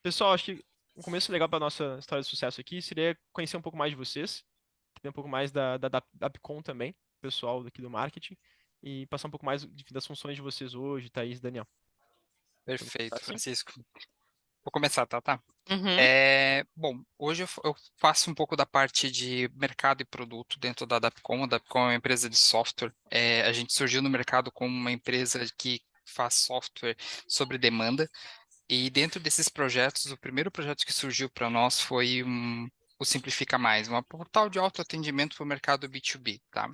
Pessoal, acho que um começo legal para nossa história de sucesso aqui seria conhecer um pouco mais de vocês, entender um pouco mais da Apcom também, pessoal daqui do marketing, e passar um pouco mais das funções de vocês hoje, Thaís e Daniel. Podemos começar Perfeito, assim? Francisco. Vou começar, tá? Uhum. Bom, hoje eu faço um pouco da parte de mercado e produto dentro da Dapcom. A Dapcom é uma empresa de software. A gente surgiu no mercado como uma empresa que faz software sobre demanda. E dentro desses projetos, o primeiro projeto que surgiu para nós foi o Simplifica Mais, um portal de autoatendimento para o mercado B2B, tá?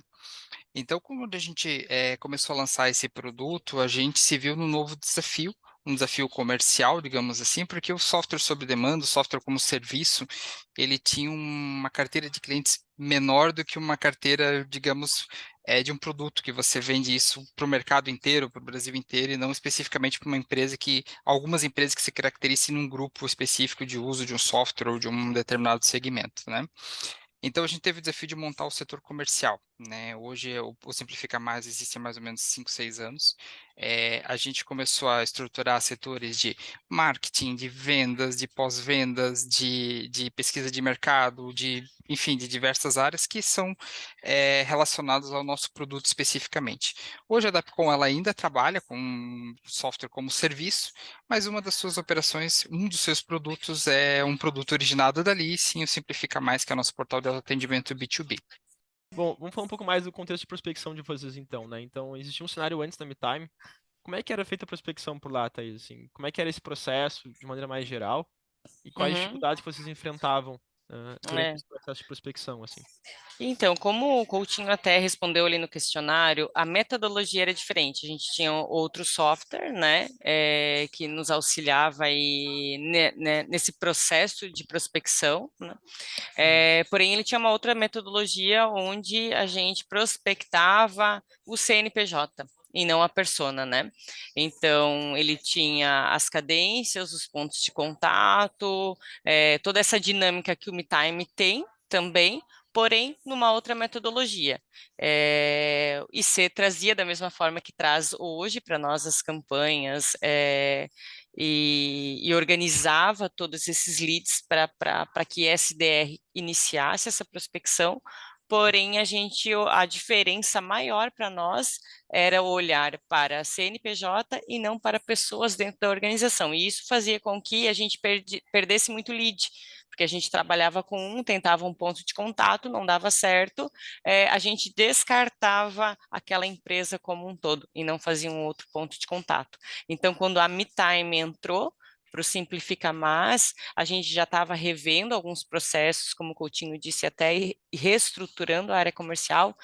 Então, quando a gente começou a lançar esse produto, a gente se viu num novo desafio, um desafio comercial, digamos assim, porque o software sob demanda, o software como serviço, ele tinha uma carteira de clientes menor do que uma carteira, digamos, de um produto que você vende isso para o mercado inteiro, para o Brasil inteiro, e não especificamente para uma empresa algumas empresas que se caracterizem num grupo específico de uso de um software ou de um determinado segmento, né? Então, a gente teve o desafio de montar o setor comercial, né? Hoje, o Simplifica Mais existe há mais ou menos 5, 6 anos. A gente começou a estruturar setores de marketing, de vendas, de pós-vendas, de pesquisa de mercado, enfim, de diversas áreas que são relacionadas ao nosso produto especificamente. Hoje, a Dapcom ela ainda trabalha com software como serviço, mas uma das suas operações, um dos seus produtos é um produto originado dali, sim, o Simplifica Mais, que é o nosso portal de atendimento B2B. Bom, vamos falar um pouco mais do contexto de prospecção de vocês então, né? Então, existia um cenário antes da MeTime. Como é que era feita a prospecção por lá, Thaís? Assim, como é que era esse processo de maneira mais geral? E quais Uhum. dificuldades que vocês enfrentavam durante É. esse processo de prospecção, assim? Então, como o Coutinho até respondeu ali no questionário, a metodologia era diferente. A gente tinha outro software, né, que nos auxiliava aí, nesse processo de prospecção, né? Uhum. Porém, ele tinha uma outra metodologia onde a gente prospectava o CNPJ e não a persona, né? Então, ele tinha as cadências, os pontos de contato, toda essa dinâmica que o MeTime tem também, porém numa outra metodologia. E C trazia da mesma forma que traz hoje para nós as campanhas, e organizava todos esses leads para que SDR iniciasse essa prospecção. Porém, a diferença maior para nós era olhar para CNPJ e não para pessoas dentro da organização. E isso fazia com que a gente perdesse muito lead, porque a gente trabalhava com tentava um ponto de contato, não dava certo, a gente descartava aquela empresa como um todo e não fazia um outro ponto de contato. Então, quando a MeTime entrou para o Simplifica Mais, a gente já estava revendo alguns processos, como o Coutinho disse, até reestruturando a área comercial.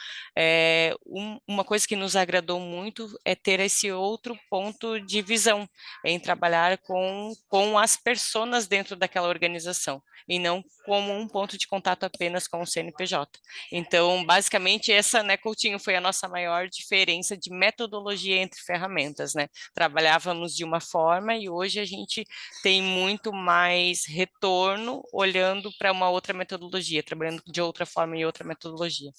Uma coisa que nos agradou muito é ter esse outro ponto de visão, em trabalhar com as pessoas dentro daquela organização, e não como um ponto de contato apenas com o CNPJ. Então, basicamente, essa, né, Coutinho, foi a nossa maior diferença de metodologia entre ferramentas, né? Trabalhávamos de uma forma e hoje a gente tem muito mais retorno olhando para uma outra metodologia, trabalhando de outra forma e outra metodologia.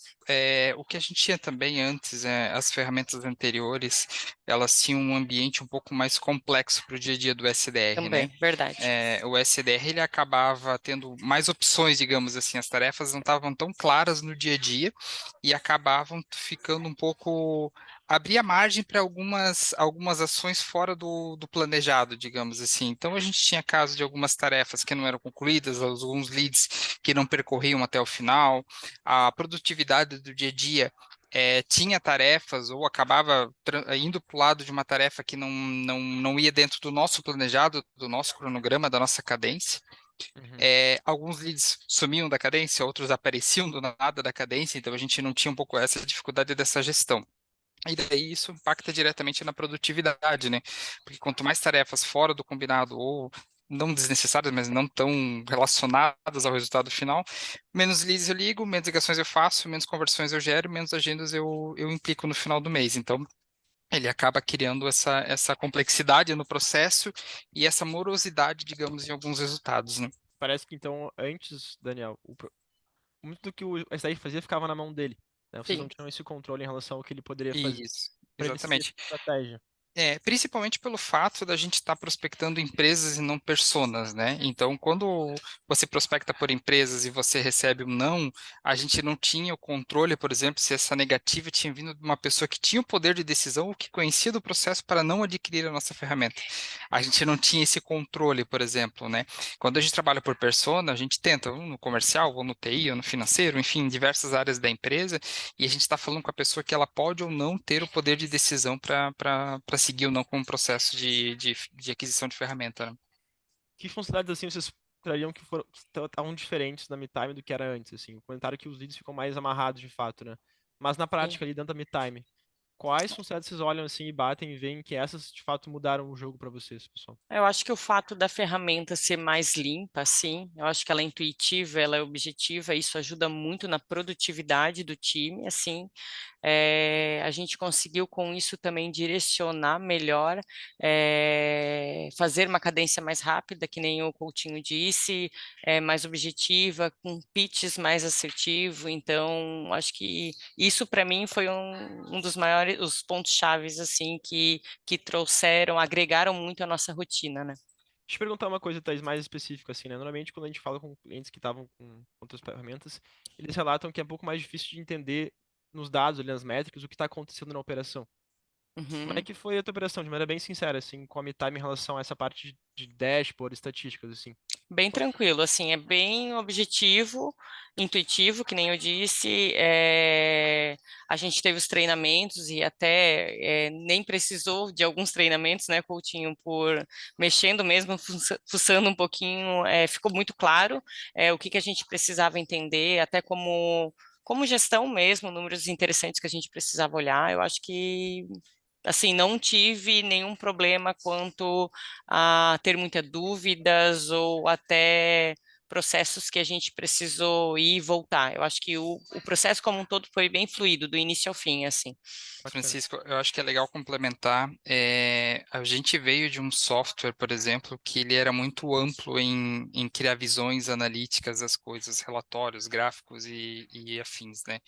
O que a gente tinha também antes, as ferramentas anteriores, elas tinham um ambiente um pouco mais complexo para o dia a dia do SDR, né? Também, verdade. O SDR ele acabava tendo mais opções, digamos assim, as tarefas não estavam tão claras no dia a dia e acabavam ficando um pouco abria margem para algumas ações fora do planejado, digamos assim. Então a gente tinha casos de algumas tarefas que não eram concluídas, alguns leads que não percorriam até o final, a produtividade do dia a dia tinha tarefas ou acabava indo para o lado de uma tarefa que não ia dentro do nosso planejado, do nosso cronograma, da nossa cadência. Uhum. Alguns leads sumiam da cadência, outros apareciam do nada da cadência, então a gente não tinha um pouco essa dificuldade dessa gestão. E daí isso impacta diretamente na produtividade, né? Porque quanto mais tarefas fora do combinado ou não desnecessárias, mas não tão relacionadas ao resultado final, menos leads eu ligo, menos ligações eu faço, menos conversões eu gero, menos agendas eu implico no final do mês. Então, ele acaba criando essa complexidade no processo e essa morosidade, digamos, em alguns resultados, né? Parece que então, antes, Daniel, muito do que o SDR fazia ficava na mão dele, né? Vocês não Sim. tinham esse controle em relação ao que ele poderia fazer Isso, para ele seguir essa exatamente. estratégia. Principalmente pelo fato da gente estar prospectando empresas e não personas, né? Então, quando você prospecta por empresas e você recebe um não, a gente não tinha o controle, por exemplo, se essa negativa tinha vindo de uma pessoa que tinha o poder de decisão ou que conhecia do processo para não adquirir a nossa ferramenta. A gente não tinha esse controle, por exemplo, né? Quando a gente trabalha por persona, a gente tenta, ou no comercial, ou no TI, ou no financeiro, enfim, em diversas áreas da empresa, e a gente está falando com a pessoa que ela pode ou não ter o poder de decisão para seguir ou não com o processo de aquisição de ferramenta, né? Que funcionalidades assim vocês trariam que foram que estavam diferentes na MeTime do que era antes, assim? O comentário que os leads ficam mais amarrados de fato, né? Mas na Sim. prática ali dentro da MeTime, quais funcionalidades vocês olham assim e batem e veem que essas de fato mudaram o jogo para vocês, pessoal? Eu acho que o fato da ferramenta ser mais limpa, assim, eu acho que ela é intuitiva, ela é objetiva, isso ajuda muito na produtividade do time, assim. A gente conseguiu com isso também direcionar melhor, fazer uma cadência mais rápida, que nem o Coutinho disse, mais objetiva, com pitches mais assertivo. Então, acho que isso para mim foi um dos maiores, os pontos chaves assim que trouxeram, agregaram muito à nossa rotina, né? Deixa eu perguntar uma coisa, Thaís, mais específica, assim, né? Normalmente, quando a gente fala com clientes que estavam com outras ferramentas, eles relatam que é um pouco mais difícil de entender nos dados, ali, nas métricas, o que está acontecendo na operação. Como é Uhum. que foi a tua operação, de maneira bem sincera, assim, com a MeTime em relação a essa parte de dashboard, estatísticas, assim? Bem tranquilo, assim, é bem objetivo, intuitivo, que nem eu disse. A gente teve os treinamentos e até nem precisou de alguns treinamentos, né, Coutinho, por mexendo mesmo, fuçando um pouquinho, ficou muito claro o que que a gente precisava entender, até como gestão mesmo, números interessantes que a gente precisava olhar. Eu acho que assim, não tive nenhum problema quanto a ter muitas dúvidas ou até processos que a gente precisou ir e voltar. Eu acho que o processo como um todo foi bem fluido, do início ao fim, assim. Bacana. Francisco, eu acho que é legal complementar. A gente veio de um software, por exemplo, que ele era muito amplo em criar visões analíticas das coisas, relatórios, gráficos e afins, né?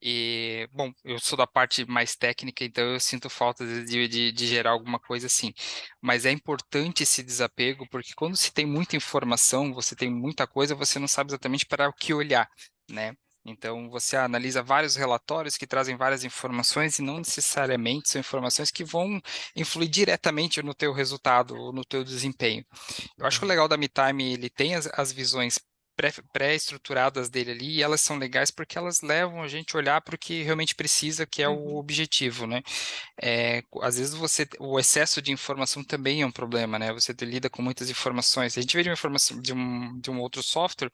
E, bom, eu sou da parte mais técnica, então eu sinto falta às vezes, de gerar alguma coisa assim. Mas é importante esse desapego, porque quando se tem muita informação, você tem muita coisa, você não sabe exatamente para o que olhar, né? Então, você analisa vários relatórios que trazem várias informações e não necessariamente são informações que vão influir diretamente no teu resultado ou no teu desempenho. Eu acho que o Aham. legal da MeTime, ele tem as visões pré-estruturadas dele ali, e elas são legais porque elas levam a gente a olhar para o que realmente precisa, que é o Uhum. objetivo, né? Às vezes o excesso de informação também é um problema, né? Você lida com muitas informações. A gente veio de uma informação de um outro software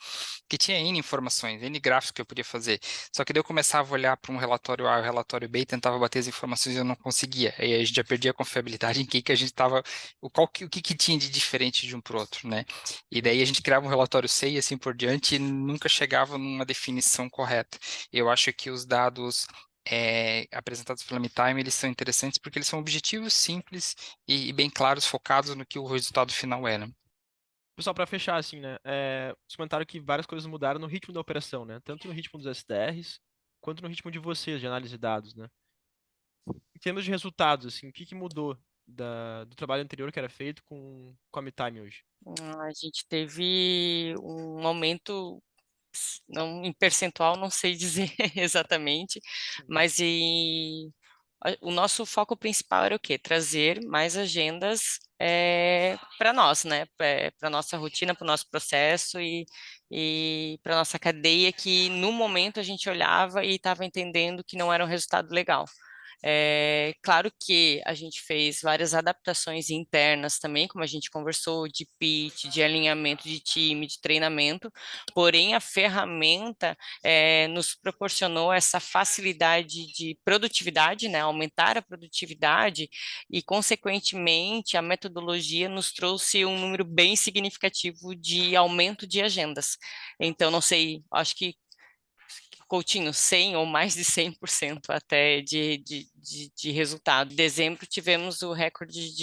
que tinha N informações, N gráficos que eu podia fazer. Só que daí eu começava a olhar para um relatório A, um relatório B, e tentava bater as informações e eu não conseguia. Aí a gente já perdia a confiabilidade em que a gente estava, o que tinha de diferente de um para o outro, né? E daí a gente criava um relatório C e assim por diante e nunca chegava numa definição correta. Eu acho que os dados apresentados pela MeTime, eles são interessantes porque eles são objetivos, simples e bem claros, focados no que o resultado final é, né? Pessoal, para fechar, assim, né? Vocês comentaram que várias coisas mudaram no ritmo da operação, né? Tanto no ritmo dos SDRs, quanto no ritmo de vocês, de análise de dados, né? Em termos de resultados, assim, o que que mudou do trabalho anterior que era feito com a MeTime hoje? A gente teve um aumento, não, em percentual, não sei dizer exatamente, Uhum. mas o nosso foco principal era o quê? Trazer mais agendas para nós, né? Para nossa rotina, para o nosso processo e para nossa cadeia, que no momento a gente olhava e estava entendendo que não era um resultado legal. Claro que a gente fez várias adaptações internas também, como a gente conversou, de pitch, de alinhamento de time, de treinamento, porém a ferramenta nos proporcionou essa facilidade de produtividade, né, aumentar a produtividade e, consequentemente, a metodologia nos trouxe um número bem significativo de aumento de agendas. Então, não sei, acho que Coutinho, 100 ou mais de 100% até de resultado. Em dezembro tivemos o recorde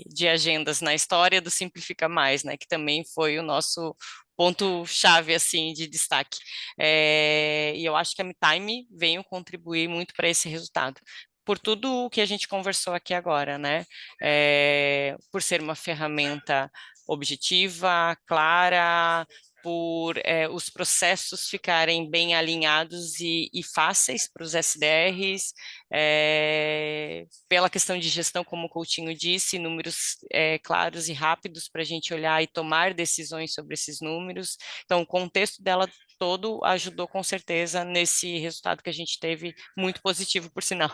de agendas na história do Simplifica Mais, né, que também foi o nosso ponto-chave, assim, de destaque. E eu acho que a MeTime veio contribuir muito para esse resultado. por tudo o que a gente conversou aqui agora, né? Por ser uma ferramenta objetiva, clara, por os processos ficarem bem alinhados e fáceis para os SDRs, pela questão de gestão, como o Coutinho disse, números claros e rápidos para a gente olhar e tomar decisões sobre esses números. Então, o contexto dela todo ajudou com certeza nesse resultado que a gente teve, muito positivo, por sinal.